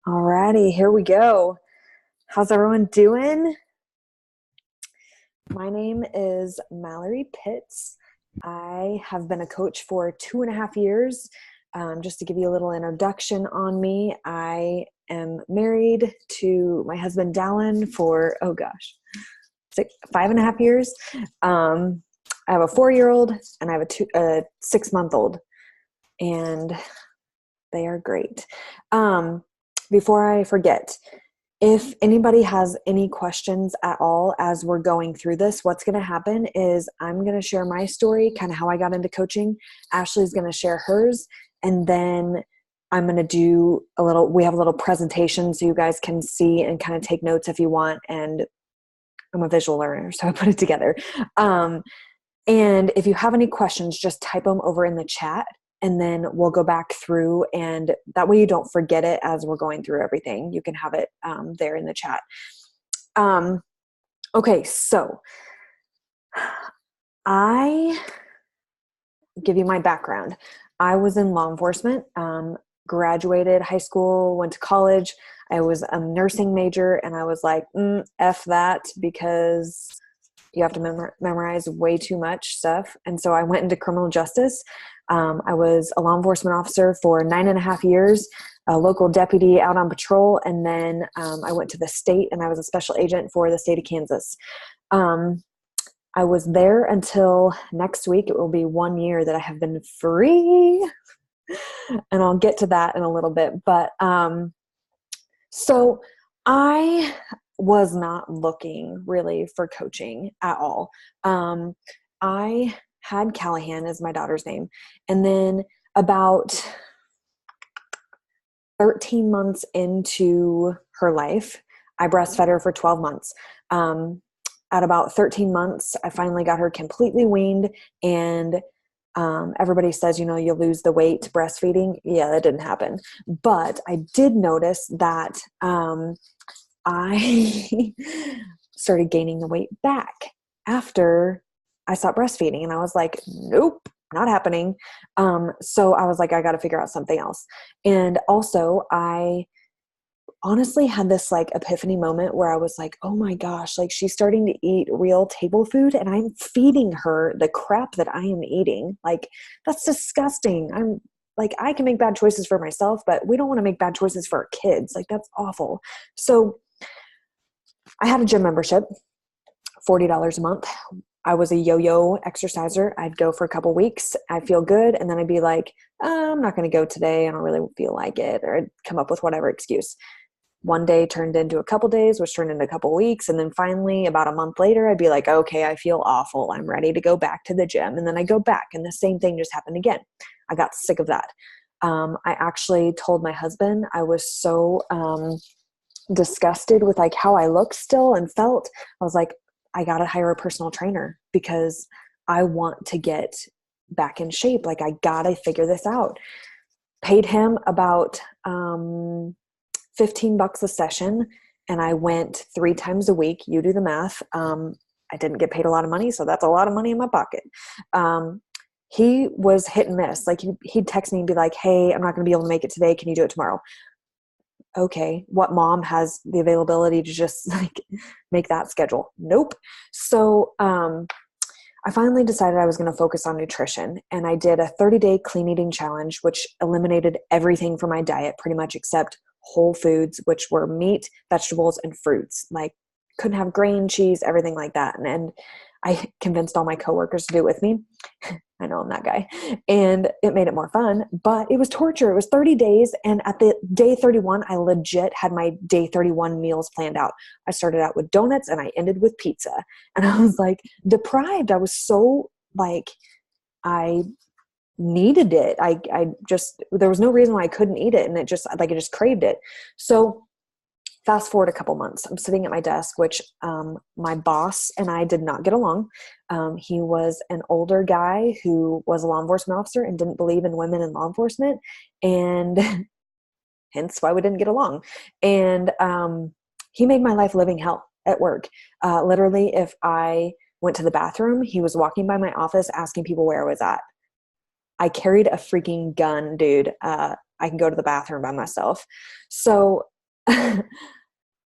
Alrighty, here we go. How's everyone doing? My name is Mallory Pitts. I have been a coach for 2.5 years. Just to give you a little introduction on me, I am married to my husband Dallin for, 5.5 years. I have a 4-year-old and I have a 6-month-old, and they are great. Before I forget, if anybody has any questions at all as we're going through this, what's going to happen is I'm going to share my story, kind of how I got into coaching. Ashley's going to share hers, and then I'm going to do we have a little presentation so you guys can see and kind of take notes if you want. And I'm a visual learner, so I put it together. And if you have any questions, just type them over in the chat. And then we'll go back through, and that way you don't forget it as we're going through everything. You can have it there in the chat. Okay, so I give you my background. I was in law enforcement, graduated high school, went to college. I was a nursing major, and I was like, F that, because you have to memorize way too much stuff. And so I went into criminal justice. I was a law enforcement officer for 9.5 years, a local deputy out on patrol. And then I went to the state, and I was a special agent for the state of Kansas. I was there until next week. It will be 1 year that I have been free. And I'll get to that in a little bit. But so I was not looking really for coaching at all. I had Callahan as my daughter's name. And then about 13 months into her life, I breastfed her for 12 months. At about 13 months, I finally got her completely weaned, and everybody says, you lose the weight breastfeeding. Yeah, that didn't happen. But I did notice that I started gaining the weight back after I stopped breastfeeding. And I was like, nope, not happening. So I was like, I got to figure out something else. And also I honestly had this epiphany moment where I was like, oh my gosh, she's starting to eat real table food, and I'm feeding her the crap that I am eating. That's disgusting. I can make bad choices for myself, but we don't want to make bad choices for our kids. That's awful. So I had a gym membership, $40 a month. I was a yo-yo exerciser. I'd go for a couple weeks. I'd feel good. And then I'd be like, I'm not going to go today. I don't really feel like it. Or I'd come up with whatever excuse. One day turned into a couple days, which turned into a couple weeks. And then finally, about a month later, I'd be like, okay, I feel awful. I'm ready to go back to the gym. And then I go back, and the same thing just happened again. I got sick of that. I actually told my husband I was so disgusted with how I looked still and felt. I was like, I got to hire a personal trainer because I want to get back in shape. I got to figure this out. Paid him about $15 a session, and I went 3 times a week. You do the math. I didn't get paid a lot of money, so that's a lot of money in my pocket. He was hit and miss. He'd text me and be like, hey, I'm not going to be able to make it today. Can you do it tomorrow? Okay, what mom has the availability to just make that schedule? Nope. So I finally decided I was going to focus on nutrition, and I did a 30-day clean eating challenge, which eliminated everything from my diet pretty much except whole foods, which were meat, vegetables, and fruits. Couldn't have grain, cheese, everything like that. And I convinced all my coworkers to do it with me. I know I'm that guy. And it made it more fun, but it was torture. It was 30 days. And at the day 31, I legit had my day 31 meals planned out. I started out with donuts and I ended with pizza. And I was deprived. I was so I needed it. I just, there was no reason why I couldn't eat it. And it just, I just craved it. So fast forward a couple months, I'm sitting at my desk, which my boss and I did not get along. He was an older guy who was a law enforcement officer and didn't believe in women in law enforcement, and hence why we didn't get along. And he made my life living hell at work. Literally, if I went to the bathroom, he was walking by my office asking people where I was at. I carried a freaking gun, dude. I can go to the bathroom by myself. So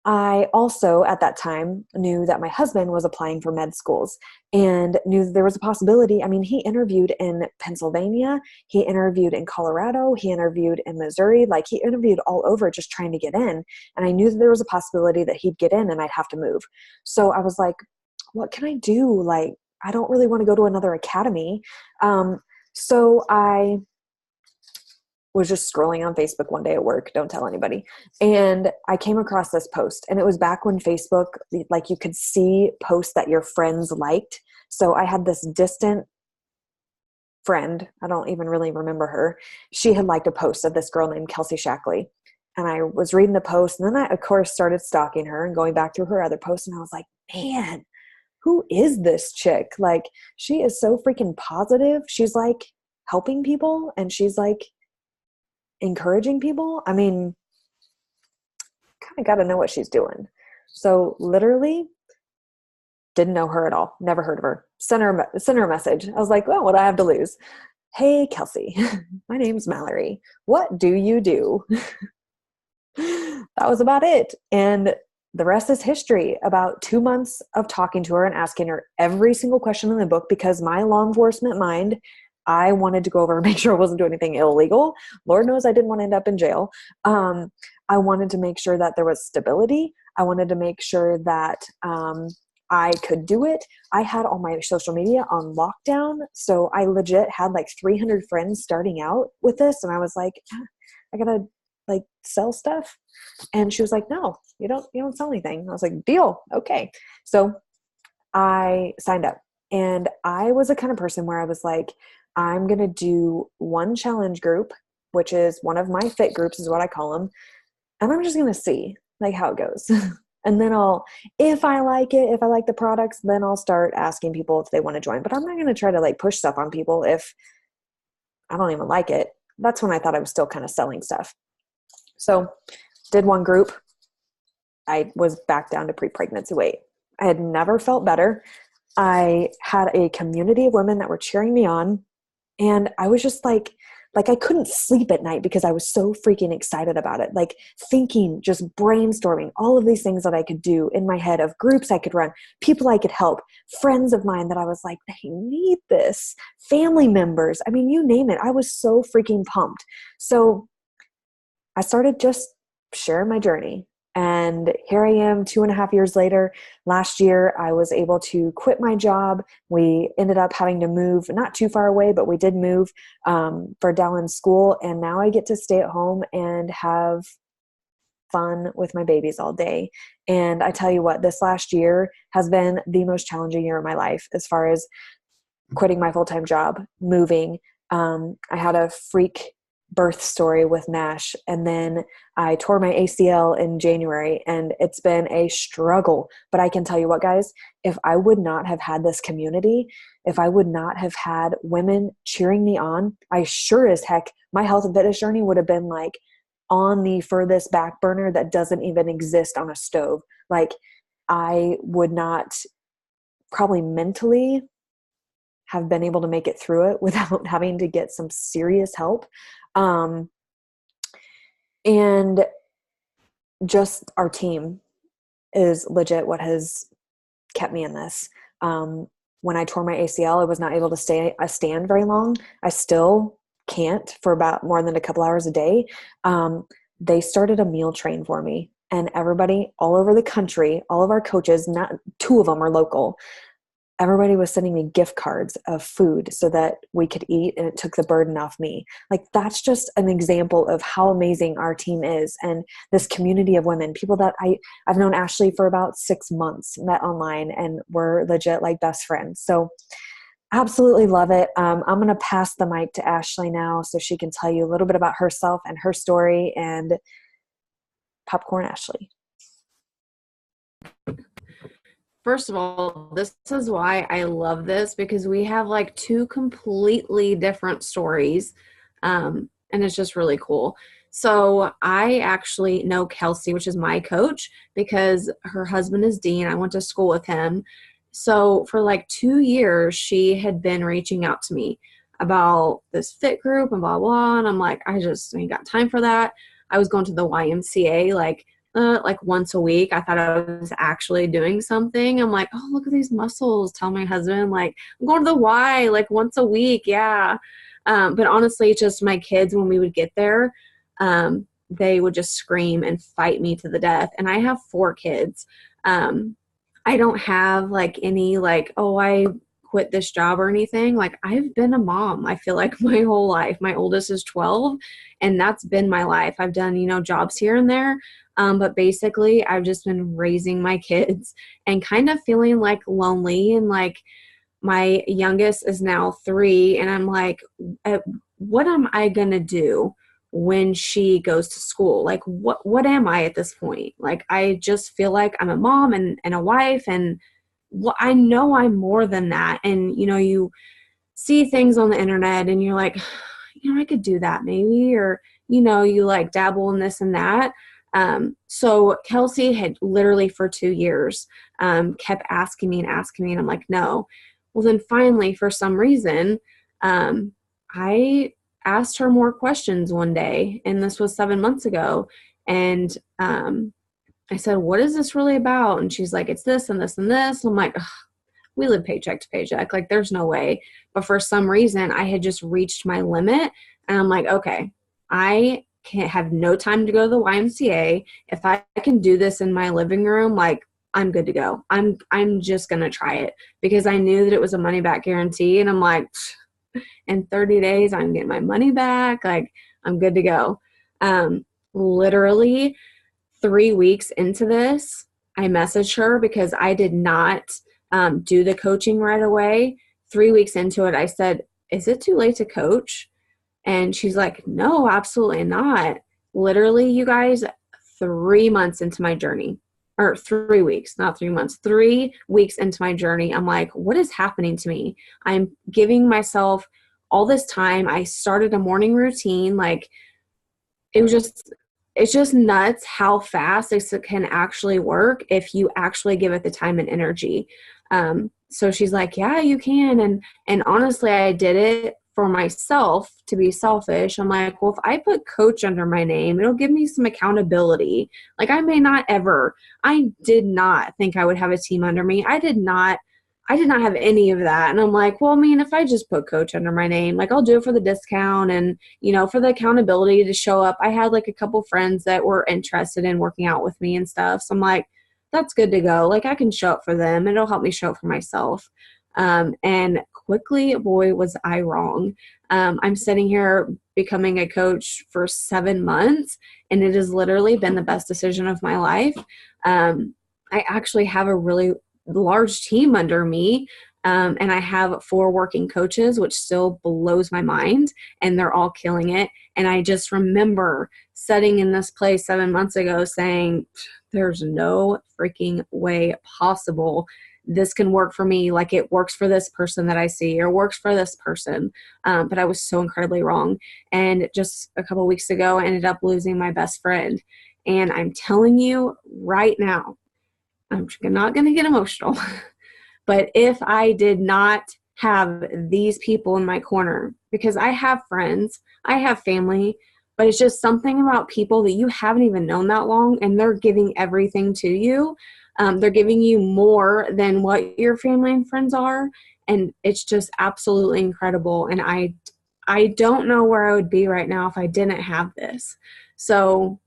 I also, at that time, knew that my husband was applying for med schools and knew that there was a possibility. I mean, he interviewed in Pennsylvania, he interviewed in Colorado, he interviewed in Missouri, like he interviewed all over just trying to get in. And I knew that there was a possibility that he'd get in and I'd have to move. So I was like, what can I do? Like, I don't really want to go to another academy. So I was just scrolling on Facebook one day at work, don't tell anybody. And I came across this post, and it was back when Facebook, like you could see posts that your friends liked. So I had this distant friend, I don't even really remember her. She had liked a post of this girl named Kelsey Shackley. And I was reading the post, and then I, of course, started stalking her and going back through her other posts. And I was like, man, who is this chick? Like, she is so freaking positive. She's like helping people, and she's like encouraging people. I mean, kind of got to know what she's doing. So literally didn't know her at all. Never heard of her. Sent her a message. I was like, well, what do I have to lose? Hey, Kelsey, my name's Mallory. What do you do? That was about it. And the rest is history. About 2 months of talking to her and asking her every single question in the book, because my law enforcement mind, I wanted to go over and make sure I wasn't doing anything illegal. Lord knows I didn't want to end up in jail. I wanted to make sure that there was stability. I wanted to make sure that I could do it. I had all my social media on lockdown. So I legit had like 300 friends starting out with this. And I was like, I gotta like sell stuff. And she was like, no, you don't sell anything. I was like, deal. Okay. So I signed up, and I was the kind of person where I was like, I'm going to do one challenge group, which is one of my fit groups is what I call them. And I'm just going to see like how it goes. And then if I like it, if I like the products, then I'll start asking people if they want to join. But I'm not going to try to like push stuff on people if I don't even like it. That's when I thought I was still kind of selling stuff. So did one group. I was back down to pre-pregnancy weight. I had never felt better. I had a community of women that were cheering me on. And I was just like I couldn't sleep at night because I was so freaking excited about it. Like thinking, just brainstorming all of these things that I could do in my head, of groups I could run, people I could help, friends of mine that I was like, they need this, family members. I mean, you name it. I was so freaking pumped. So I started just sharing my journey. And here I am 2.5 years later. Last year, I was able to quit my job. We ended up having to move not too far away, but we did move for Dallin's school. And now I get to stay at home and have fun with my babies all day. And I tell you what, this last year has been the most challenging year of my life as far as quitting my full-time job, moving. I had a freak birth story with Nash, and then I tore my ACL in January, and it's been a struggle. But I can tell you what, guys, if I would not have had this community, if I would not have had women cheering me on, I sure as heck, my health and fitness journey would have been like on the furthest back burner that doesn't even exist on a stove. Like I would not probably mentally have been able to make it through it without having to get some serious help. And just our team is legit what has kept me in this. When I tore my ACL, I was not able to stand very long. I still can't for about more than a couple hours a day. They started a meal train for me, and everybody all over the country, all of our coaches, not two of them are local. Everybody was sending me gift cards of food so that we could eat, and it took the burden off me. Like that's just an example of how amazing our team is, and this community of women, people that I've known Ashley for about 6 months, met online, and we're legit like best friends. So absolutely love it. I'm going to pass the mic to Ashley now so she can tell you a little bit about herself and her story. And popcorn Ashley. First of all, this is why I love this, because we have like two completely different stories. And it's just really cool. So I actually know Kelsey, which is my coach, because her husband is Dean. I went to school with him. So for like 2 years, she had been reaching out to me about this fit group and blah, blah. And I'm like, I just ain't got time for that. I was going to the YMCA like like once a week. I thought I was actually doing something. I'm like, oh, look at these muscles. Tell my husband, like, I'm going to the Y like once a week. Yeah. But honestly, just my kids, when we would get there, they would just scream and fight me to the death. And I have 4 kids. I don't have like any like, oh, I quit this job or anything. Like, I've been a mom, I feel like, my whole life. My oldest is 12, and that's been my life. I've done, jobs here and there. But basically, I've just been raising my kids and kind of feeling like lonely. And like, my youngest is now 3, and I'm like, what am I going to do when she goes to school? Like, what am I at this point? Like, I just feel like I'm a mom and a wife, and I know I'm more than that. And, you see things on the internet and you're like, I could do that maybe, or, you like dabble in this and that. So Kelsey had literally for 2 years, kept asking me, and I'm like, no. Well, then finally, for some reason, I asked her more questions one day, and this was 7 months ago. And, I said, what is this really about? And she's like, it's this and this and this. I'm like, ugh, we live paycheck to paycheck. Like, there's no way. But for some reason, I had just reached my limit. And I'm like, okay, I can't have no time to go to the YMCA. If I can do this in my living room, like, I'm good to go. I'm just going to try it, because I knew that it was a money back guarantee. And I'm like, in 30 days, I'm getting my money back. Like, I'm good to go. Literally 3 weeks into this, I messaged her because I did not do the coaching right away. 3 weeks into it, I said, is it too late to coach? And she's like, no, absolutely not. Literally, you guys, 3 months into my journey, or 3 weeks, not 3 months, 3 weeks into my journey, I'm like, what is happening to me? I'm giving myself all this time. I started a morning routine. Like, it's just nuts how fast this can actually work if you actually give it the time and energy. So she's like, yeah, you can. And honestly, I did it for myself to be selfish. I'm like, well, if I put coach under my name, it'll give me some accountability. Like, I did not think I would have a team under me. I did not have any of that. And I'm like, well, I mean, if I just put coach under my name, like, I'll do it for the discount and, for the accountability to show up. I had like a couple friends that were interested in working out with me and stuff. So I'm like, that's good to go. Like, I can show up for them. It'll help me show up for myself. And quickly, boy, was I wrong. I'm sitting here becoming a coach for 7 months, and it has literally been the best decision of my life. I actually have a really large team under me. And I have 4 working coaches, which still blows my mind, and they're all killing it. And I just remember sitting in this place 7 months ago saying, there's no freaking way possible this can work for me. Like, it works for this person that I see, or works for this person. But I was so incredibly wrong. And just a couple weeks ago, I ended up losing my best friend. And I'm telling you right now, I'm not going to get emotional, but if I did not have these people in my corner, because I have friends, I have family, but it's just something about people that you haven't even known that long, and they're giving everything to you. They're giving you more than what your family and friends are. And it's just absolutely incredible. And I don't know where I would be right now if I didn't have this. So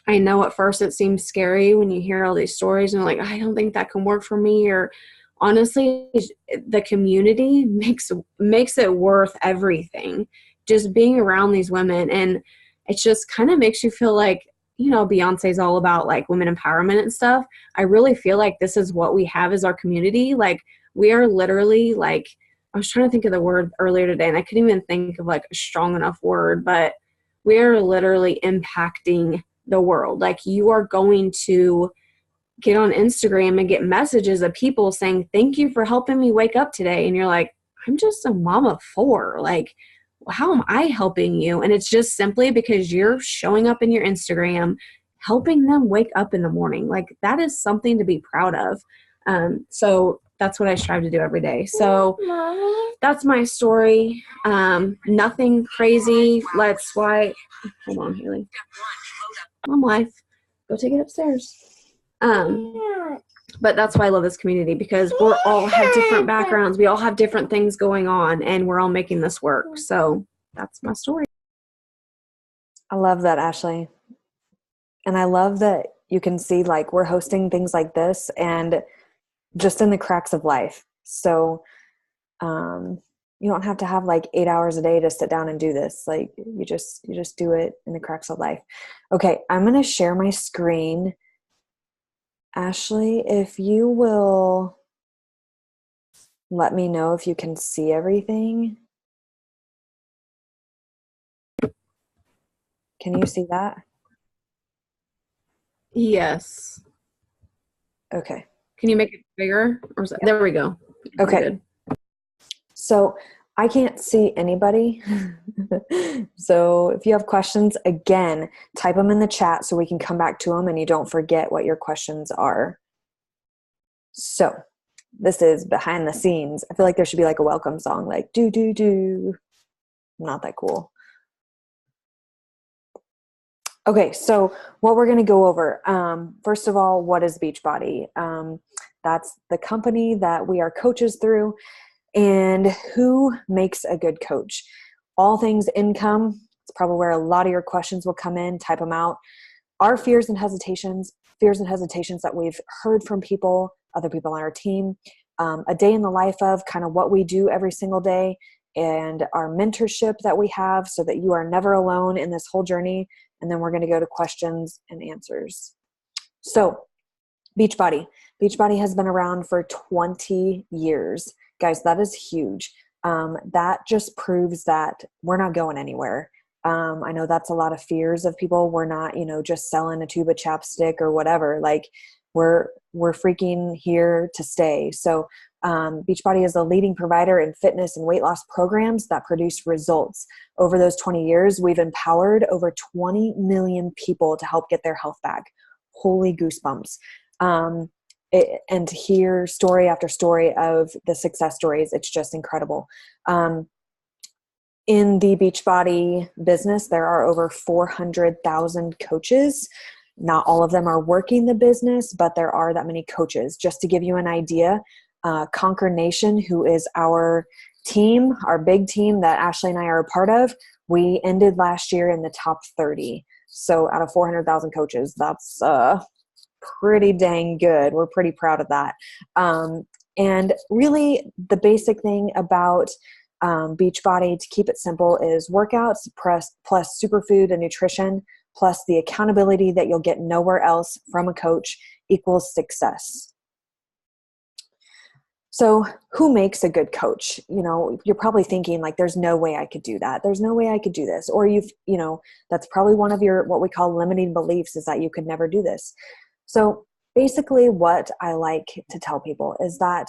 I know at first it seems scary when you hear all these stories and like, I don't think that can work for me. Or honestly, the community makes it worth everything. Just being around these women, and it just kind of makes you feel like, Beyonce's all about like women empowerment and stuff. I really feel like this is what we have as our community. Like, we are literally like, I was trying to think of the word earlier today, and I couldn't even think of like a strong enough word, but we are literally impacting the world. Like, you are going to get on Instagram and get messages of people saying, thank you for helping me wake up today. And you're like, I'm just a mom of 4. Like, how am I helping you? And it's just simply because you're showing up in your Instagram, helping them wake up in the morning. Like, that is something to be proud of. So that's what I strive to do every day. So that's my story. Nothing crazy. Hold on, Haley. Mom life. Go take it upstairs. But that's why I love this community, because we're all have different backgrounds. We all have different things going on, and we're all making this work. So that's my story. I love that, Ashley. And I love that you can see, like, we're hosting things like this and just in the cracks of life. So you don't have to have like 8 hours a day to sit down and do this. Like, you just do it in the cracks of life. Okay, I'm going to share my screen. Ashley, if you will let me know if you can see everything. Can you see that? Yes. Okay. Can you make it bigger? Or is that, there we go. Okay. Good. So I can't see anybody. So if you have questions, again, type them in the chat so we can come back to them and you don't forget what your questions are. So this is behind the scenes. I feel like there should be like a welcome song, like do, do, do. Not that cool. Okay, so what we're going to go over, first of all, what is Beachbody? That's the company that we are coaches through. And who makes a good coach? All things income. It's probably where a lot of your questions will come in. Type them out. Our fears and hesitations that we've heard from people, other people on our team, a day in the life of kind of what we do every single day, and our mentorship that we have so that you are never alone in this whole journey. And then we're going to go to questions and answers. So Beachbody. Beachbody has been around for 20 years. Guys, that is huge. That just proves that we're not going anywhere. I know that's a lot of fears of people. We're not, just selling a tube of chapstick or whatever. Like, we're freaking here to stay. So Beachbody is a leading provider in fitness and weight loss programs that produce results. Over those 20 years, we've empowered over 20 million people to help get their health back. Holy goosebumps. And to hear story after story of the success stories, it's just incredible. In the Beachbody business, there are over 400,000 coaches. Not all of them are working the business, but there are that many coaches. Just to give you an idea, Conquer Nation, who is our team, our big team that Ashley and I are a part of, we ended last year in the top 30. So out of 400,000 coaches, that's pretty dang good. We're pretty proud of that. And really the basic thing about Beachbody, to keep it simple, is workouts plus superfood and nutrition plus the accountability that you'll get nowhere else from a coach equals success. So who makes a good coach? You're probably thinking like, there's no way I could do that. There's no way I could do this. Or that's probably one of your, what we call limiting beliefs, is that you could never do this. So basically what I like to tell people is that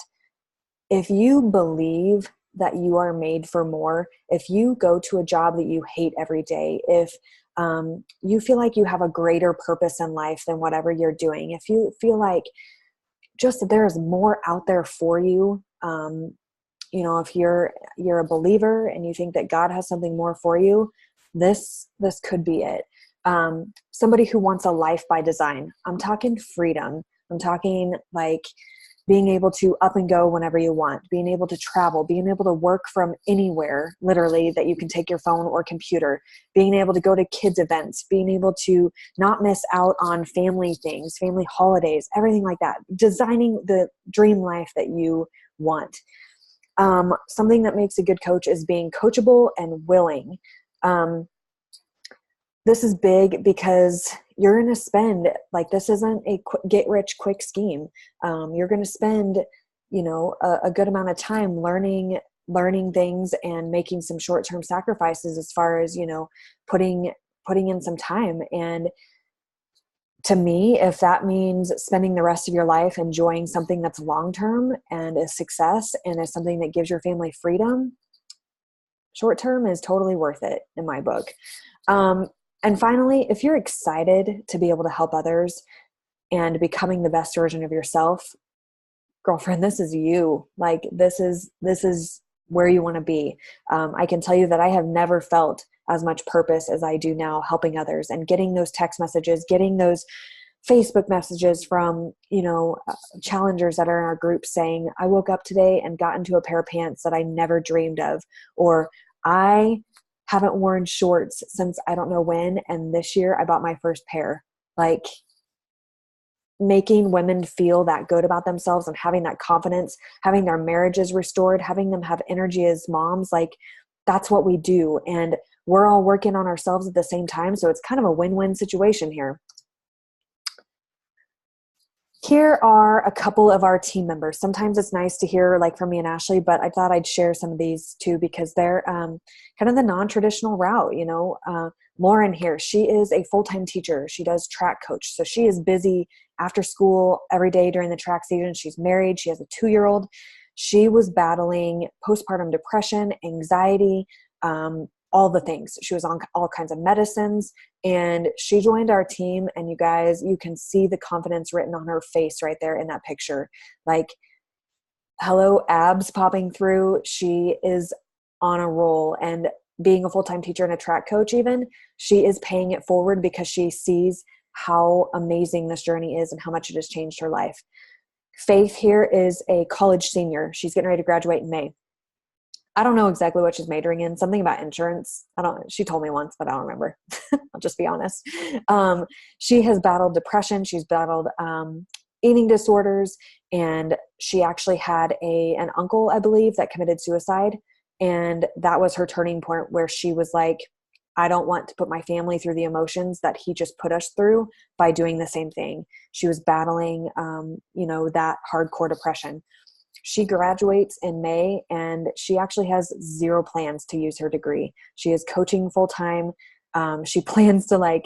if you believe that you are made for more, if you go to a job that you hate every day, if you feel like you have a greater purpose in life than whatever you're doing, if you feel like just that there is more out there for you, if you're a believer and you think that God has something more for you, this could be it. Somebody who wants a life by design. I'm talking freedom. I'm talking like being able to up and go whenever you want, being able to travel, being able to work from anywhere, literally, that you can take your phone or computer, being able to go to kids events, being able to not miss out on family things, family holidays, everything like that. Designing the dream life that you want. Something that makes a good coach is being coachable and willing. This is big because you're going to spend, like, this isn't a get rich quick scheme. You're going to spend, a good amount of time learning things and making some short-term sacrifices as far as, putting in some time. And to me, if that means spending the rest of your life enjoying something that's long-term and a success and is something that gives your family freedom, short-term is totally worth it in my book. And finally, if you're excited to be able to help others and becoming the best version of yourself, girlfriend, this is you. Like, this is where you want to be. I can tell you that I have never felt as much purpose as I do now, helping others and getting those text messages, getting those Facebook messages from, challengers that are in our group saying, I woke up today and got into a pair of pants that I never dreamed of, or I haven't worn shorts since I don't know when, and this year I bought my first pair. Like, making women feel that good about themselves and having that confidence, having their marriages restored, having them have energy as moms, like, that's what we do. And we're all working on ourselves at the same time. So it's kind of a win-win situation here. Here are a couple of our team members. Sometimes it's nice to hear like from me and Ashley, but I thought I'd share some of these too, because they're kind of the non-traditional route. Lauren here, she is a full-time teacher. She does track coach. So she is busy after school every day during the track season. She's married. She has a 2-year-old. She was battling postpartum depression, anxiety, all the things. She was on all kinds of medicines, and she joined our team, and you guys, you can see the confidence written on her face right there in that picture. Like, hello, abs popping through. She is on a roll, and being a full-time teacher and a track coach even, she is paying it forward because she sees how amazing this journey is and how much it has changed her life. Faith here is a college senior. She's getting ready to graduate in May. I don't know exactly what she's majoring in, something about insurance. She told me once, but I don't remember. I'll just be honest. She has battled depression. She's battled eating disorders, and she actually had an uncle, I believe, that committed suicide. And that was her turning point, where she was like, I don't want to put my family through the emotions that he just put us through by doing the same thing. She was battling, that hardcore depression. She graduates in May, and she actually has zero plans to use her degree. She is coaching full time. She plans to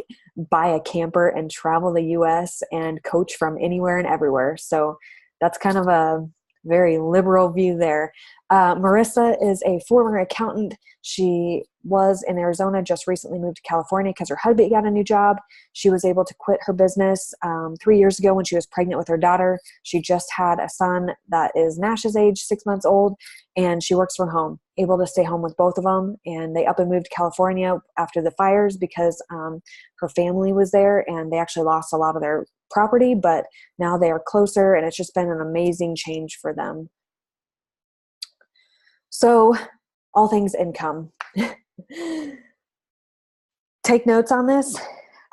buy a camper and travel the US and coach from anywhere and everywhere. So that's kind of a very liberal view there. Marissa is a former accountant. She was in Arizona, just recently moved to California because her husband got a new job. She was able to quit her business 3 years ago when she was pregnant with her daughter. She just had a son that is Nash's age, 6 months old, and she works from home, able to stay home with both of them. And they up and moved to California after the fires because her family was there, and they actually lost a lot of their property, but now they are closer, and it's just been an amazing change for them. So, all things income. Take notes on this.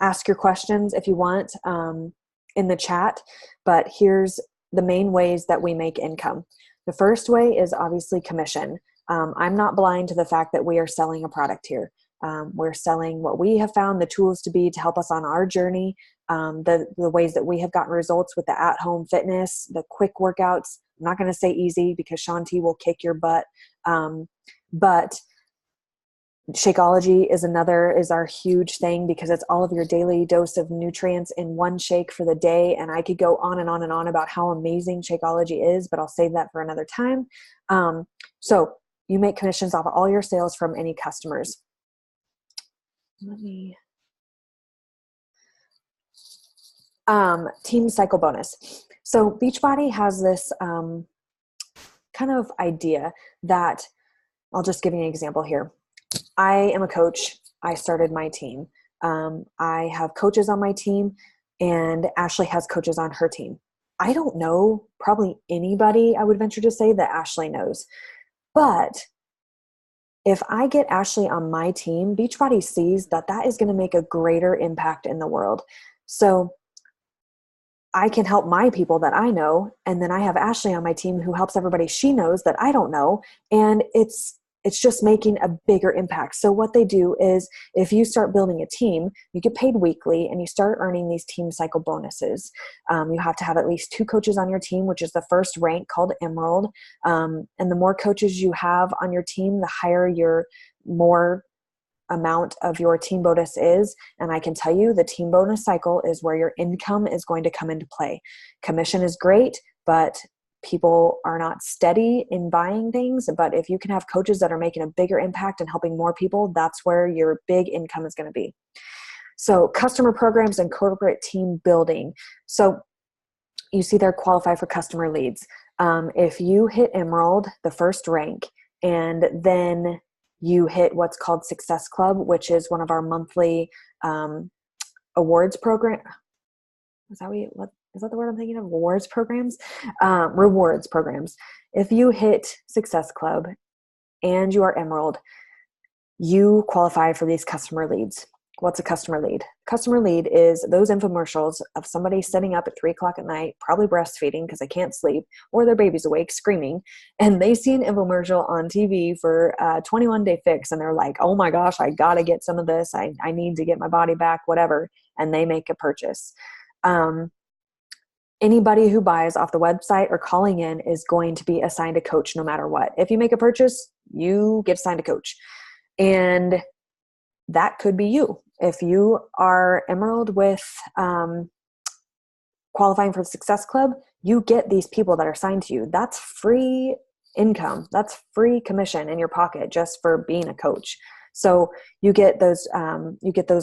Ask your questions if you want in the chat, but here's the main ways that we make income. The first way is obviously commission. I'm not blind to the fact that we are selling a product here. We're selling what we have found the tools to be to help us on our journey, the ways that we have gotten results with the at-home fitness, the quick workouts. I'm not going to say easy because Shanti will kick your butt. But Shakeology is our huge thing, because it's all of your daily dose of nutrients in one shake for the day. And I could go on and on and on about how amazing Shakeology is, but I'll save that for another time. So you make commissions off of all your sales from any customers. Team cycle bonus. So Beachbody has this kind of idea that, I'll just give you an example here. I am a coach. I started my team. I have coaches on my team, and Ashley has coaches on her team. I don't know probably anybody, I would venture to say, that Ashley knows. But if I get Ashley on my team, Beachbody sees that that is going to make a greater impact in the world. So I can help my people that I know, and then I have Ashley on my team who helps everybody she knows that I don't know, and it's just making a bigger impact. So what they do is, if you start building a team, you get paid weekly, and you start earning these team cycle bonuses. You have to have at least 2 coaches on your team, which is the first rank called Emerald. And the more coaches you have on your team, the higher your more amount of your team bonus is. And I can tell you, the team bonus cycle is where your income is going to come into play. Commission is great, but people are not steady in buying things. But if you can have coaches that are making a bigger impact and helping more people, that's where your big income is going to be. So customer programs and corporate team building. So you see there, qualify for customer leads. If you hit Emerald, the first rank, and then you hit what's called Success Club, which is one of our monthly awards program. what is that the word I'm thinking of? Rewards programs? Rewards programs. If you hit Success Club and you are Emerald, you qualify for these customer leads. What's a customer lead? Customer lead is those infomercials of somebody sitting up at 3:00 at night, probably breastfeeding because they can't sleep, or their baby's awake screaming, and they see an infomercial on TV for a 21-day fix, and they're like, oh my gosh, I gotta get some of this. I need to get my body back, whatever, and they make a purchase. Anybody who buys off the website or calling in is going to be assigned a coach no matter what. If you make a purchase, you get assigned a coach. And that could be you. If you are Emerald with qualifying for the Success Club, you get these people that are assigned to you. That's free income. That's free commission in your pocket just for being a coach. So you get those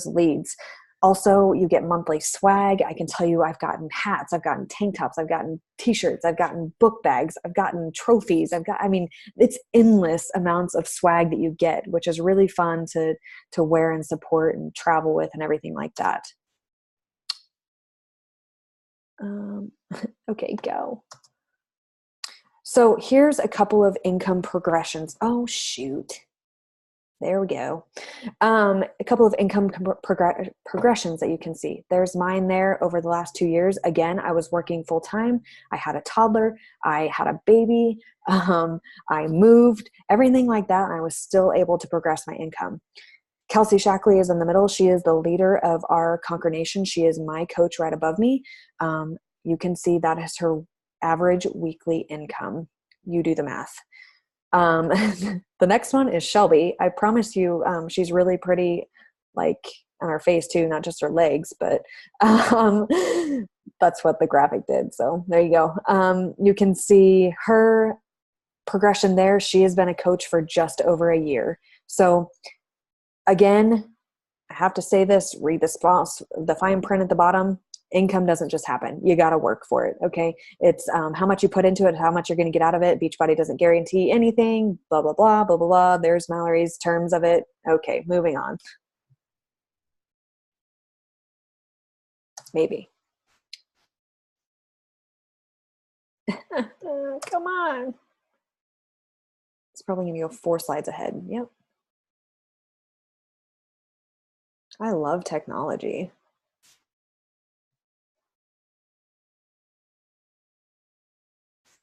leads. Also, you get monthly swag. I can tell you I've gotten hats, I've gotten tank tops, I've gotten t-shirts, I've gotten book bags, I've gotten trophies. It's endless amounts of swag that you get, which is really fun to wear and support and travel with and everything like that. Okay, go. So here's a couple of income progressions. Oh, shoot. There we go. A couple of income progressions that you can see. There's mine there over the last 2 years. Again, I was working full time. I had a toddler. I had a baby. I moved, everything like that. And I was still able to progress my income. Kelsey Shackley is in the middle. She is the leader of our Conquer Nation. She is my coach right above me. You can see that is her average weekly income. You do the math. The next one is Shelby. I promise you, she's really pretty, like on her face too, not just her legs, but that's what the graphic did. So there you go. You can see her progression there. She has been a coach for just over a year. So again, I have to say this, read the fine print at the bottom. Income doesn't just happen. You got to work for it. Okay. It's how much you put into it, how much you're going to get out of it. Beachbody doesn't guarantee anything, blah, blah, blah, blah, blah, blah. There's Mallory's terms of it. Okay. Moving on. Maybe. Come on. It's probably going to go 4 slides ahead. Yep. I love technology.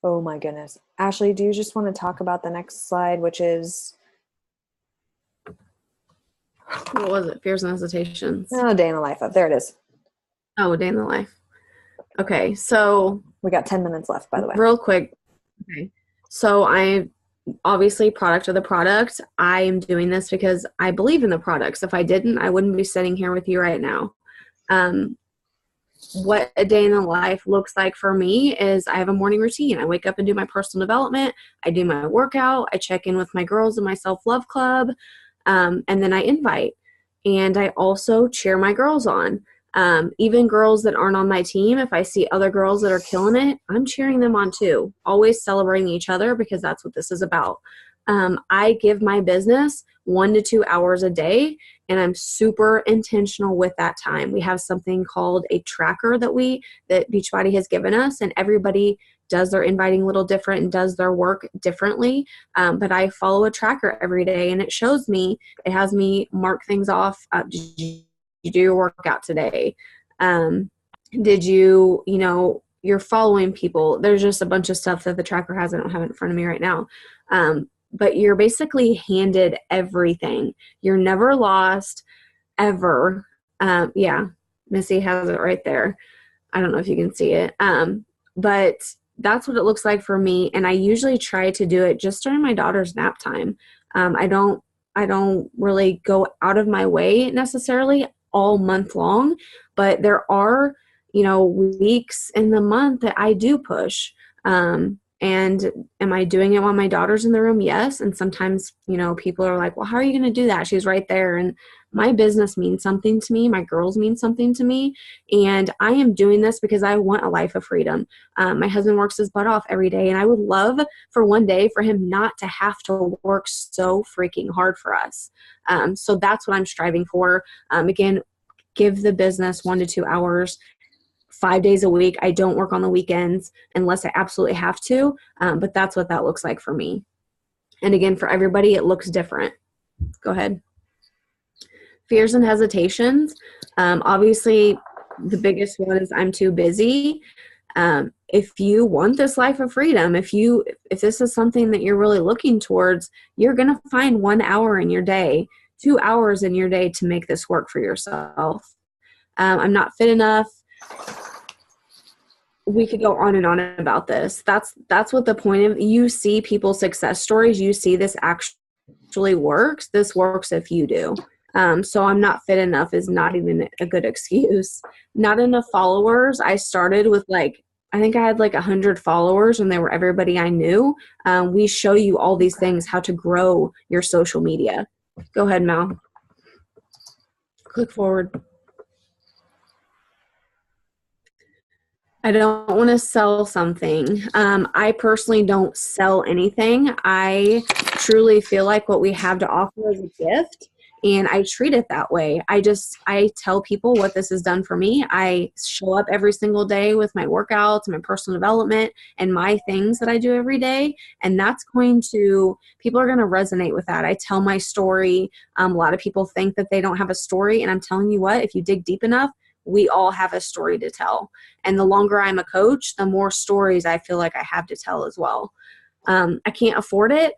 Oh my goodness. Ashley, do you just want to talk about the next slide, which is? What was it? Fears and hesitations. Oh, day in the life of. There it is. Oh, day in the life. Okay, so. We got 10 minutes left, by the way. Real quick. Okay. So I obviously product of the product. I am doing this because I believe in the products. If I didn't, I wouldn't be sitting here with you right now. What a day in the life looks like for me is I have a morning routine. I wake up and do my personal development. I do my workout. I check in with my girls in my self-love club. And then I invite. And I also cheer my girls on. Even girls that aren't on my team, if I see other girls that are killing it, I'm cheering them on too. Always celebrating each other because that's what this is about. I give my business 1 to 2 hours a day, and I'm super intentional with that time. We have something called a tracker that Beachbody has given us, and everybody does their inviting a little different and does their work differently. But I follow a tracker every day, and it shows me, it has me mark things off. Did you do your workout today? Did you, you're following people. There's just a bunch of stuff that the tracker has. I don't have it in front of me right now. But you're basically handed everything. You're never lost, ever. Yeah, Missy has it right there. I don't know if you can see it. But that's what it looks like for me. And I usually try to do it just during my daughter's nap time. I don't really go out of my way necessarily all month long, but there are, weeks in the month that I do push. And am I doing it while my daughter's in the room? Yes. And sometimes, people are like, well, how are you going to do that? She's right there. And my business means something to me. My girls mean something to me. And I am doing this because I want a life of freedom. My husband works his butt off every day. And I would love for one day for him not to have to work so freaking hard for us. So that's what I'm striving for. Again, give the business 1 to 2 hours 5 days a week. I don't work on the weekends unless I absolutely have to. But that's what that looks like for me. And again, for everybody, it looks different. Go ahead. Fears and hesitations. Obviously, the biggest one is I'm too busy. If you want this life of freedom, if this is something that you're really looking towards, you're going to find 1 hour in your day, 2 hours in your day to make this work for yourself. I'm not fit enough. We could go on and on about this. That's what the point of, you see people's success stories. You see this actually works. This works if you do. So I'm not fit enough is not even a good excuse. Not enough followers. I started with I think I had 100 followers and they were everybody I knew. We show you all these things, how to grow your social media. Go ahead, Mal. Click forward. I don't want to sell something. I personally don't sell anything. I truly feel like what we have to offer is a gift, and I treat it that way. I tell people what this has done for me. I show up every single day with my workouts, my personal development, and my things that I do every day. And that's people are going to resonate with that. I tell my story. A lot of people think that they don't have a story, and I'm telling you what, if you dig deep enough, we all have a story to tell. And the longer I'm a coach, the more stories I feel like I have to tell as well. I can't afford it.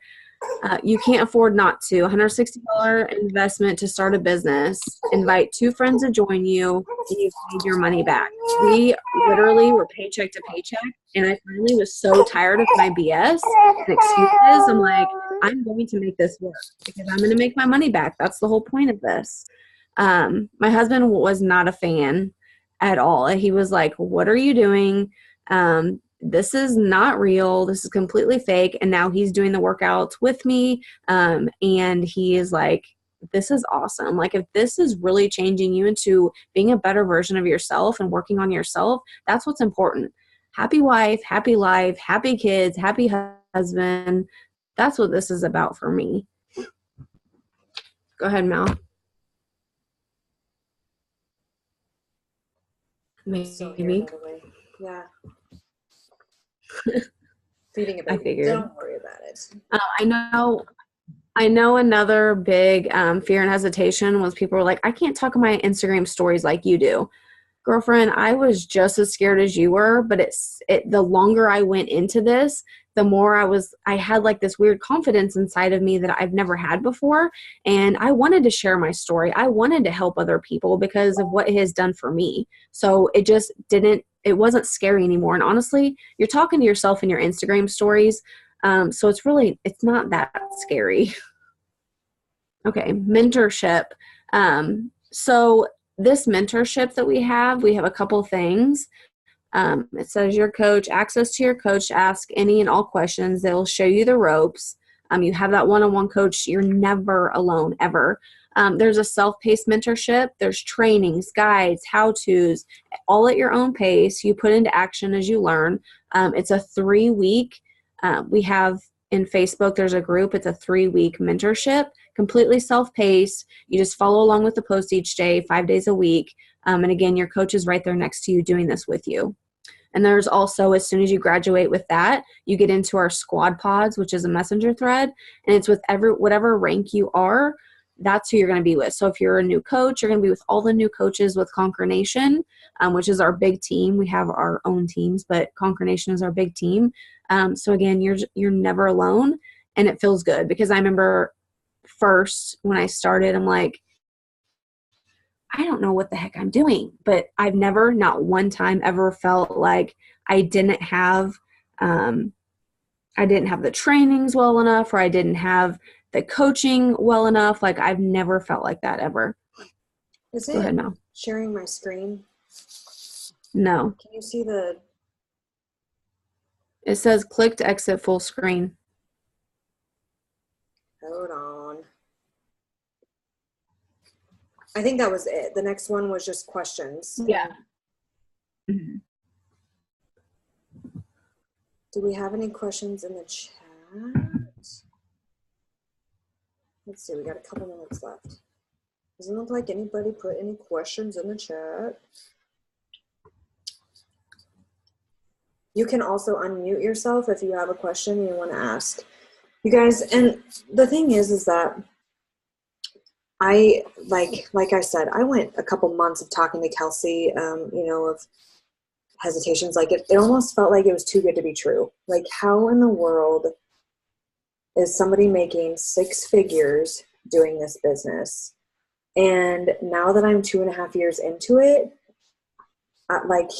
You can't afford not to. $160 investment to start a business. Invite 2 friends to join you, and you need your money back. We literally were paycheck to paycheck, and I finally was so tired of my BS and excuses. I'm like, I'm going to make this work because I'm going to make my money back. That's the whole point of this. My husband was not a fan at all. He was like, what are you doing? This is not real. This is completely fake. And now he's doing the workouts with me. And he is like, this is awesome. Like, if this is really changing you into being a better version of yourself and working on yourself, that's what's important. Happy wife, happy life, happy kids, happy husband. That's what this is about for me. Go ahead, Mel. Maybe. Yeah. Feeding a baby. I figured. Don't worry about it. I know another big fear and hesitation was people were like, I can't talk on my Instagram stories like you do. Girlfriend, I was just as scared as you were, but the longer I went into this, the more I had this weird confidence inside of me that I've never had before. And I wanted to share my story. I wanted to help other people because of what it has done for me. So it wasn't scary anymore. And honestly, you're talking to yourself in your Instagram stories. So it's not that scary. Okay. Mentorship. So this mentorship that we have a couple things. It says your coach, access to your coach to ask any and all questions. They'll show you the ropes. You have that one-on-one coach. You're never alone, ever. There's a self-paced mentorship. There's trainings, guides, how-tos, all at your own pace. You put into action as you learn. It's a 3-week. We have in Facebook, there's a group. It's a 3-week mentorship, completely self-paced. You just follow along with the post each day, 5 days a week. And again, your coach is right there next to you doing this with you. And there's also, as soon as you graduate with that, you get into our squad pods, which is a messenger thread. And it's with whatever rank you are, that's who you're going to be with. So if you're a new coach, you're going to be with all the new coaches with Conquer Nation, which is our big team. We have our own teams, but Conquer Nation is our big team. So again, you're never alone, and it feels good because I remember first when I started, I'm like, I don't know what the heck I'm doing, but I've never, not one time ever felt like I didn't have the trainings well enough, or I didn't have the coaching well enough. Like, I've never felt like that ever. Is it Go ahead, Mel. Sharing my screen? No. Can you see It says click to exit full screen. Hold on. I think that was it. The next one was just questions. Yeah. Mm-hmm. Do we have any questions in the chat? Let's see, we got a couple minutes left. Doesn't look like anybody put any questions in the chat. You can also unmute yourself if you have a question you want to ask. You guys, and the thing is that I like I said, I went a couple months of talking to Kelsey, of hesitations. Like it almost felt like it was too good to be true. Like, how in the world is somebody making 6 figures doing this business? And now that I'm 2.5 years into it, like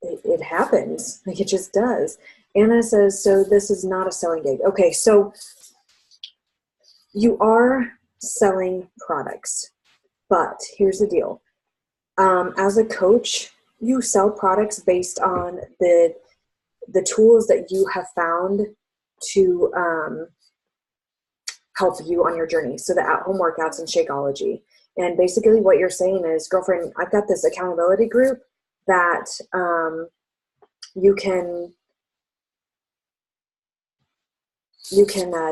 it happens. Like it just does. Anna says, so this is not a selling gig. Okay, so you are selling products, but here's the deal. As a coach, you sell products based on the tools that you have found to help you on your journey. So the at-home workouts and Shakeology. And basically what you're saying is, girlfriend, I've got this accountability group that you can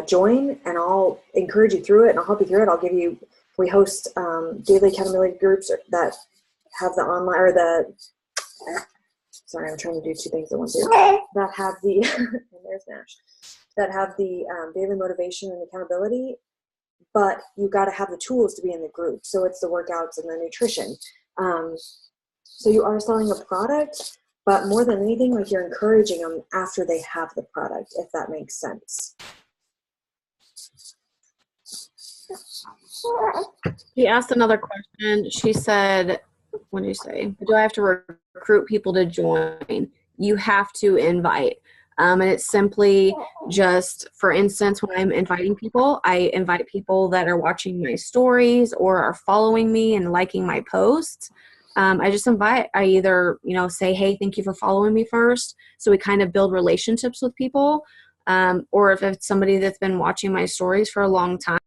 join, and I'll encourage you through it, and I'll help you through it. We host daily accountability groups that have the online, or sorry, I'm trying to do 2 things at once here, that have the, and there's Nash, that have the daily motivation and accountability, but you got to have the tools to be in the group. So it's the workouts and the nutrition. So you are selling a product, but more than anything, like, you're encouraging them after they have the product, if that makes sense. She asked another question. She said, what did you say? Do I have to recruit people to join? You have to invite. And it's simply just, for instance, when I'm inviting people, I invite people that are watching my stories or are following me and liking my posts. I just invite, I either, say, hey, thank you for following me first. So we kind of build relationships with people. Or if it's somebody that's been watching my stories for a long time,